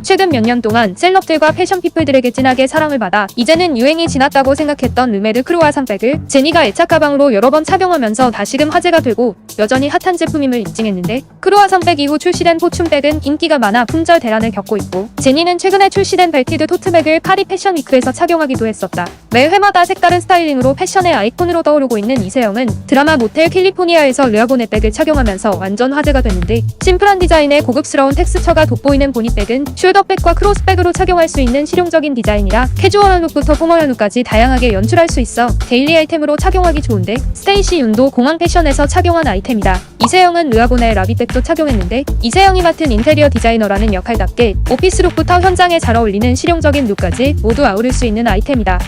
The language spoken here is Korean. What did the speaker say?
최근 몇 년 동안 셀럽들과 패션피플들에게 진하게 사랑을 받아 이제는 유행이 지났다고 생각했던 르메르 크루아상백을 제니가 애착 가방으로 여러 번 착용하면서 다시금 화제가 되고 여전히 핫한 제품임을 입증했는데, 크루아상백 이후 출시된 포춘백은 인기가 많아 품절 대란을 겪고 있고, 제니는 최근에 출시된 벨티드 토트백을 파리 패션위크에서 착용하기도 했었다. 매 회마다 색다른 스타일링으로 패션의 아이콘으로 떠오르고 있는 이세영은 드라마 모텔 캘리포니아에서 르아보네백을 착용하면서 완전 화제가 됐는데, 심플한 디자인에 고급스러운 텍스처가 돋보이는 보니백은 숄더백과 크로스백으로 착용할 수 있는 실용적인 디자인이라 캐주얼한 룩부터 포멀한 룩까지 다양하게 연출할 수 있어 데일리 아이템으로 착용하기 좋은데, 스테이시 윤도 공항 패션에서 착용한 아이템이다. 이세영은 르아보네 라비백도 착용했는데, 이세영이 맡은 인테리어 디자이너라는 역할답게 오피스 룩부터 현장에 잘 어울리는 실용적인 룩까지 모두 아우를 수 있는 아이템이다.